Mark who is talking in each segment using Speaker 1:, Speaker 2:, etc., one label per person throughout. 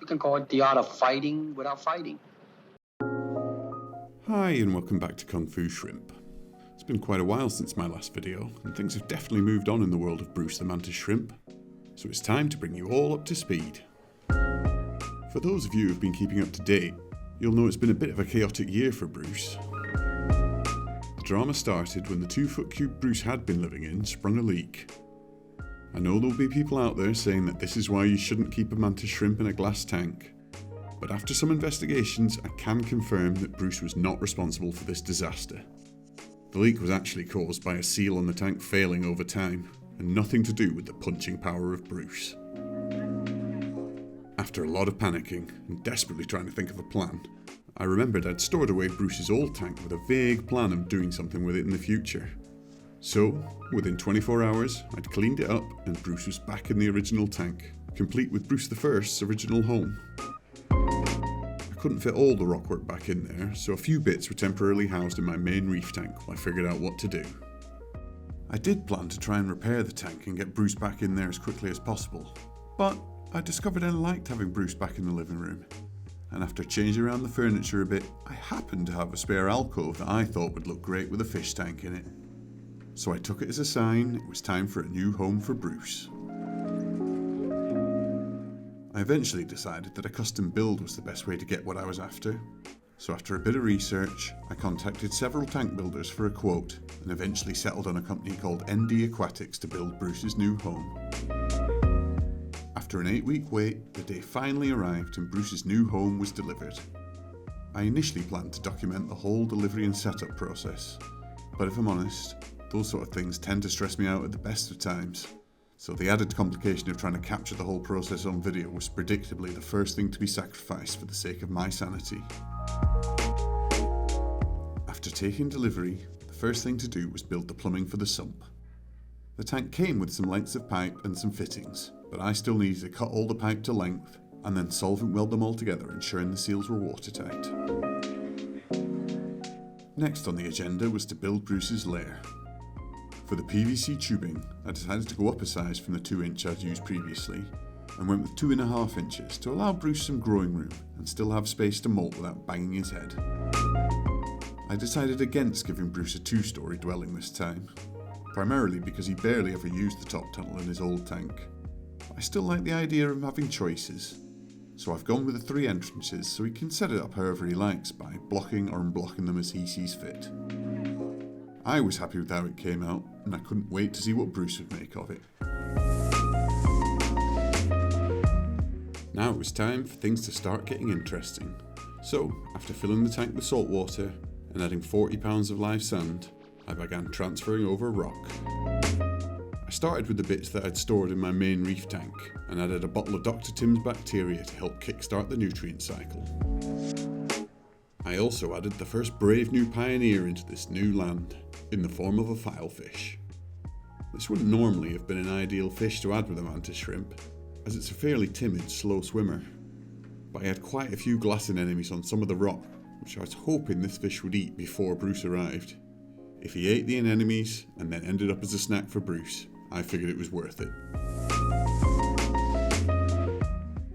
Speaker 1: something called the art of fighting without fighting.
Speaker 2: Hi and welcome back to Kung Fu Shrimp. It's been quite a while since my last video, and things have definitely moved on in the world of Bruce the Mantis shrimp, so it's time to bring you all up to speed. For those of you who have been keeping up to date, you'll know it's been a bit of a chaotic year for Bruce. The drama started when the 2-foot cube Bruce had been living in sprung a leak. I know there'll be people out there saying that this is why you shouldn't keep a mantis shrimp in a glass tank, but after some investigations I can confirm that Bruce was not responsible for this disaster. The leak was actually caused by a seal on the tank failing over time, and nothing to do with the punching power of Bruce. After a lot of panicking and desperately trying to think of a plan, I remembered I'd stored away Bruce's old tank with a vague plan of doing something with it in the future. So, within 24 hours, I'd cleaned it up and Bruce was back in the original tank, complete with Bruce the First's original home. I couldn't fit all the rockwork back in there, so a few bits were temporarily housed in my main reef tank while I figured out what to do. I did plan to try and repair the tank and get Bruce back in there as quickly as possible, but I discovered I liked having Bruce back in the living room, and after changing around the furniture a bit, I happened to have a spare alcove that I thought would look great with a fish tank in it. So I took it as a sign it was time for a new home for Bruce. I eventually decided that a custom build was the best way to get what I was after, so after a bit of research, I contacted several tank builders for a quote and eventually settled on a company called ND Aquatics to build Bruce's new home. After an 8-week wait, the day finally arrived and Bruce's new home was delivered. I initially planned to document the whole delivery and setup process, but if I'm honest, those sort of things tend to stress me out at the best of times, so the added complication of trying to capture the whole process on video was predictably the first thing to be sacrificed for the sake of my sanity. After taking delivery, the first thing to do was build the plumbing for the sump. The tank came with some lengths of pipe and some fittings, but I still needed to cut all the pipe to length and then solvent weld them all together, ensuring the seals were watertight. Next on the agenda was to build Bruce's lair. For the PVC tubing, I decided to go up a size from the 2-inch I'd used previously and went with 2.5 inches to allow Bruce some growing room and still have space to molt without banging his head. I decided against giving Bruce a 2-story dwelling this time, primarily because he barely ever used the top tunnel in his old tank. I still like the idea of having choices, so I've gone with the 3 entrances so he can set it up however he likes by blocking or unblocking them as he sees fit. I was happy with how it came out, and I couldn't wait to see what Bruce would make of it. Now it was time for things to start getting interesting. So, after filling the tank with salt water and adding 40 pounds of live sand, I began transferring over rock. I started with the bits that I'd stored in my main reef tank and added a bottle of Dr. Tim's bacteria to help kickstart the nutrient cycle. I also added the first brave new pioneer into this new land, in the form of a filefish. This wouldn't normally have been an ideal fish to add with a mantis shrimp, as it's a fairly timid, slow swimmer, but I had quite a few glassing enemies on some of the rock, which I was hoping this fish would eat before Bruce arrived. If he ate the anemones and then ended up as a snack for Bruce, I figured it was worth it.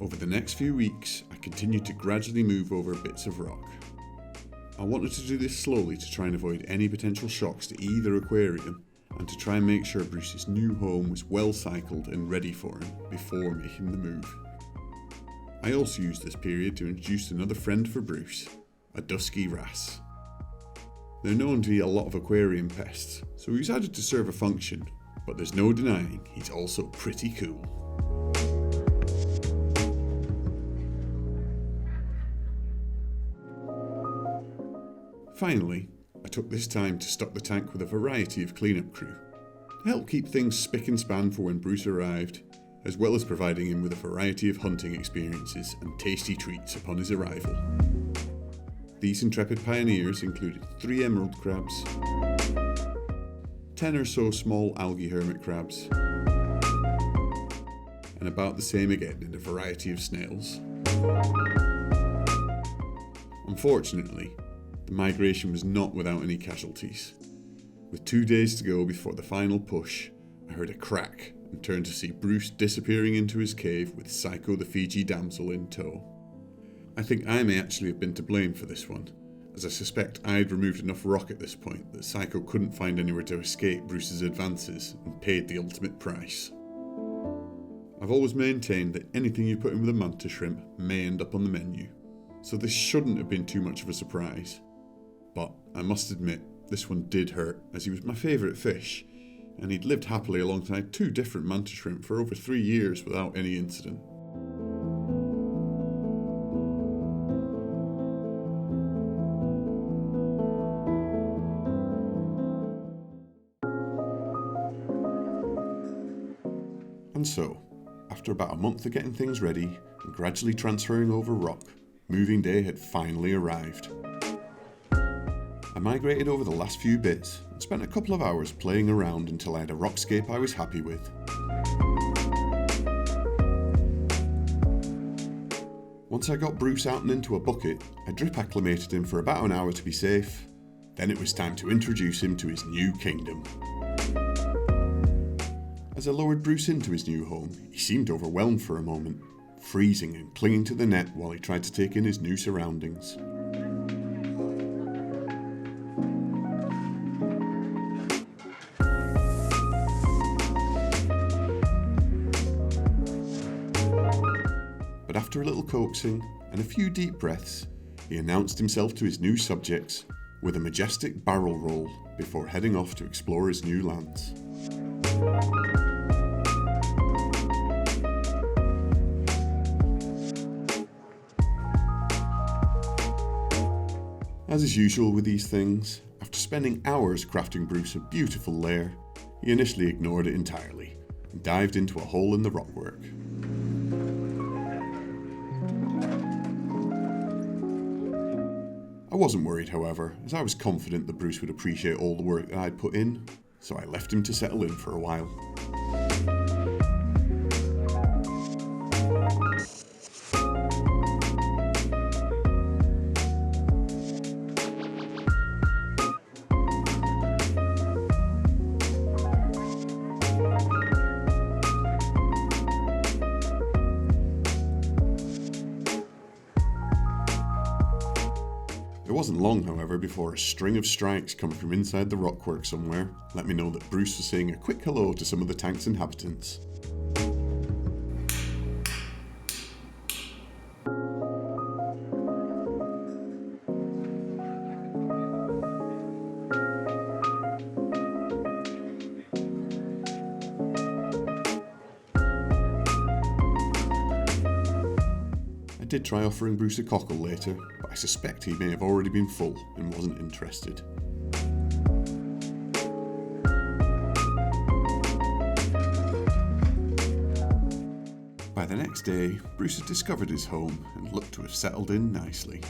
Speaker 2: Over the next few weeks, I continued to gradually move over bits of rock. I wanted to do this slowly to try and avoid any potential shocks to either aquarium and to try and make sure Bruce's new home was well cycled and ready for him before making the move. I also used this period to introduce another friend for Bruce, a dusky wrasse. They're known to eat a lot of aquarium pests, so he's added to serve a function, but there's no denying he's also pretty cool. Finally, I took this time to stock the tank with a variety of cleanup crew, to help keep things spick and span for when Bruce arrived, as well as providing him with a variety of hunting experiences and tasty treats upon his arrival. These intrepid pioneers included 3 emerald crabs, 10 or so small algae hermit crabs, and about the same again in a variety of snails. Unfortunately, the migration was not without any casualties. With 2 days to go before the final push, I heard a crack and turned to see Bruce disappearing into his cave with Psycho the Fiji damsel in tow. I think I may actually have been to blame for this one, as I suspect I'd removed enough rock at this point that Psycho couldn't find anywhere to escape Bruce's advances and paid the ultimate price. I've always maintained that anything you put in with a mantis shrimp may end up on the menu, so this shouldn't have been too much of a surprise. But I must admit, this one did hurt, as he was my favourite fish, and he'd lived happily alongside 2 different mantis shrimp for over 3 years without any incident. And so, after about a month of getting things ready and gradually transferring over rock, moving day had finally arrived. I migrated over the last few bits and spent a couple of hours playing around until I had a rockscape I was happy with. Once I got Bruce out and into a bucket, I drip acclimated him for about an hour to be safe. Then it was time to introduce him to his new kingdom. As I lowered Bruce into his new home, he seemed overwhelmed for a moment, freezing and clinging to the net while he tried to take in his new surroundings. But after a little coaxing and a few deep breaths, he announced himself to his new subjects with a majestic barrel roll before heading off to explore his new lands. As is usual with these things, after spending hours crafting Bruce a beautiful lair, he initially ignored it entirely and dived into a hole in the rockwork. I wasn't worried, however, as I was confident that Bruce would appreciate all the work that I'd put in, so I left him to settle in for a while. It wasn't long, however, before a string of strikes coming from inside the rockwork somewhere let me know that Bruce was saying a quick hello to some of the tank's inhabitants. I did try offering Bruce a cockle later, but I suspect he may have already been full and wasn't interested. By the next day, Bruce had discovered his home and looked to have settled in nicely.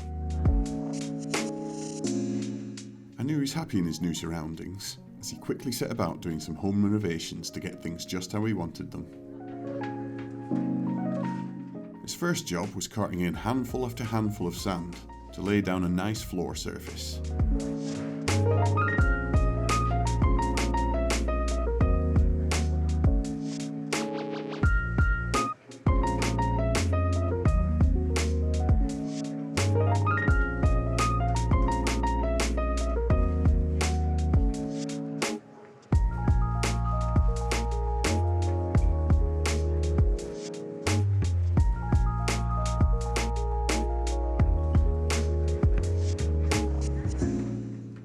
Speaker 2: I knew he was happy in his new surroundings, as he quickly set about doing some home renovations to get things just how he wanted them. His first job was carting in handful after handful of sand to lay down a nice floor surface.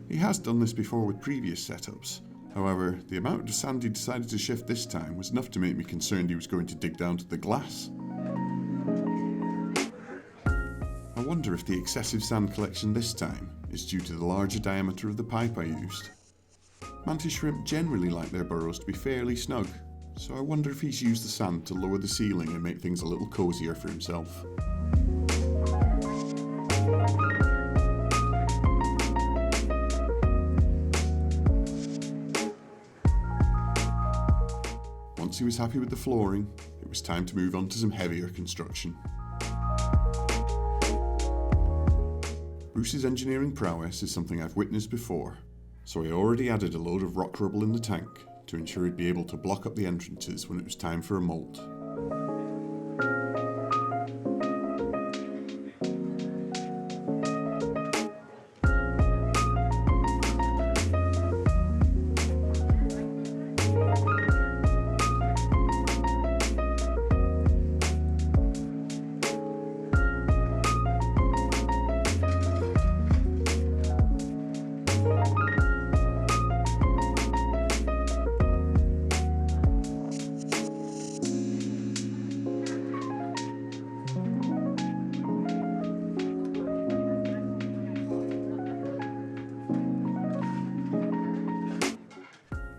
Speaker 2: He has done this before with previous setups. However, the amount of sand he decided to shift this time was enough to make me concerned he was going to dig down to the glass. I wonder if the excessive sand collection this time is due to the larger diameter of the pipe I used. Mantis shrimp generally like their burrows to be fairly snug, so I wonder if he's used the sand to lower the ceiling and make things a little cozier for himself. Once he was happy with the flooring, it was time to move on to some heavier construction. Bruce's engineering prowess is something I've witnessed before, so I already added a load of rock rubble in the tank to ensure he'd be able to block up the entrances when it was time for a molt.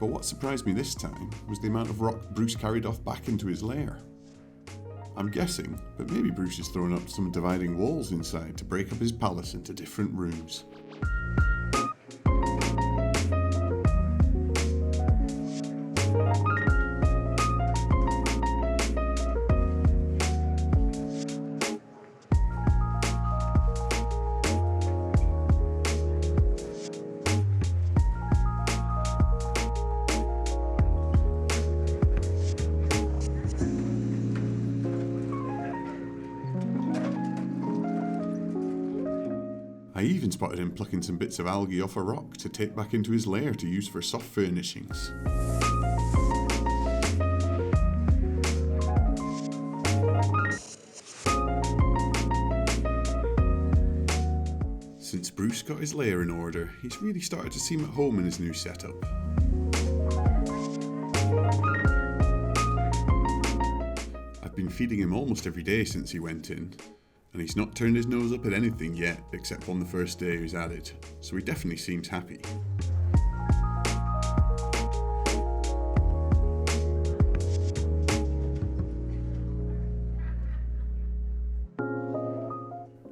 Speaker 2: But what surprised me this time was the amount of rock Bruce carried off back into his lair. I'm guessing, but maybe Bruce has thrown up some dividing walls inside to break up his palace into different rooms. I even spotted him plucking some bits of algae off a rock to take back into his lair to use for soft furnishings. Since Bruce got his lair in order, he's really started to seem at home in his new setup. I've been feeding him almost every day since he went in, and he's not turned his nose up at anything yet except on the first day he was added, so he definitely seems happy.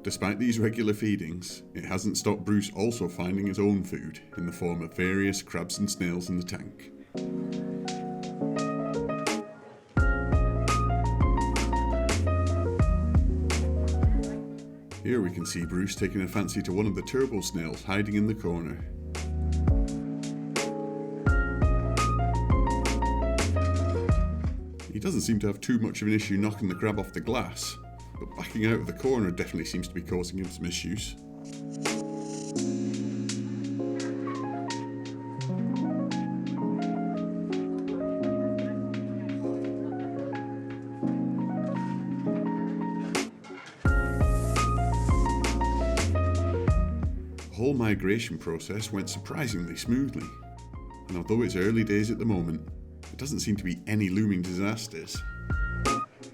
Speaker 2: Despite these regular feedings, it hasn't stopped Bruce also finding his own food in the form of various crabs and snails in the tank. Here we can see Bruce taking a fancy to one of the turbo snails hiding in the corner. He doesn't seem to have too much of an issue knocking the crab off the glass, but backing out of the corner definitely seems to be causing him some issues. The whole migration process went surprisingly smoothly, and although it's early days at the moment, there doesn't seem to be any looming disasters.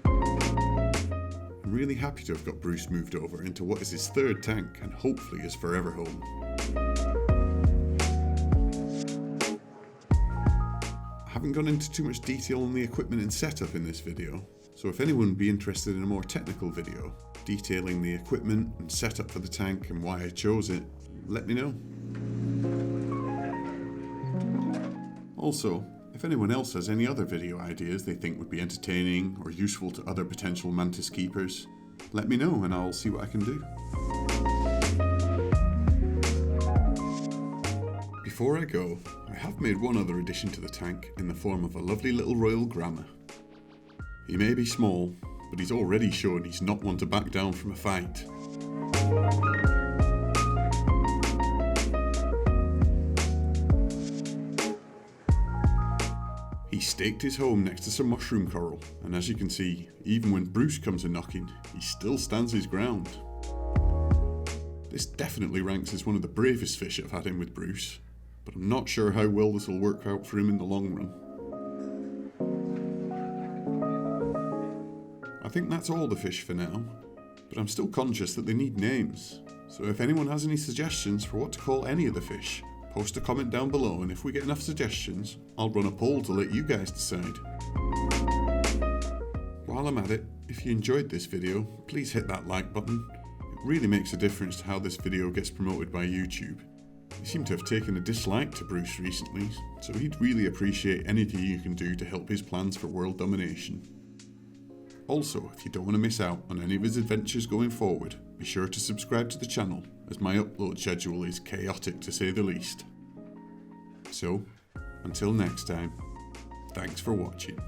Speaker 2: I'm really happy to have got Bruce moved over into what is his third tank and hopefully his forever home. I haven't gone into too much detail on the equipment and setup in this video, so if anyone would be interested in a more technical video detailing the equipment and setup for the tank and why I chose it, let me know. Also, if anyone else has any other video ideas they think would be entertaining or useful to other potential mantis keepers, let me know and I'll see what I can do. Before I go, I have made one other addition to the tank in the form of a lovely little royal gramma. He may be small, but he's already shown he's not one to back down from a fight. He staked his home next to some mushroom coral, and as you can see, even when Bruce comes a knocking, he still stands his ground. This definitely ranks as one of the bravest fish I've had in with Bruce, but I'm not sure how well this will work out for him in the long run. I think that's all the fish for now, but I'm still conscious that they need names, so if anyone has any suggestions for what to call any of the fish, post a comment down below, and if we get enough suggestions, I'll run a poll to let you guys decide. While I'm at it, if you enjoyed this video, please hit that like button. It really makes a difference to how this video gets promoted by YouTube. You seem to have taken a dislike to Bruce recently, so he'd really appreciate anything you can do to help his plans for world domination. Also, if you don't want to miss out on any of his adventures going forward, be sure to subscribe to the channel, as my upload schedule is chaotic to say the least. So, until next time, Thanks for watching.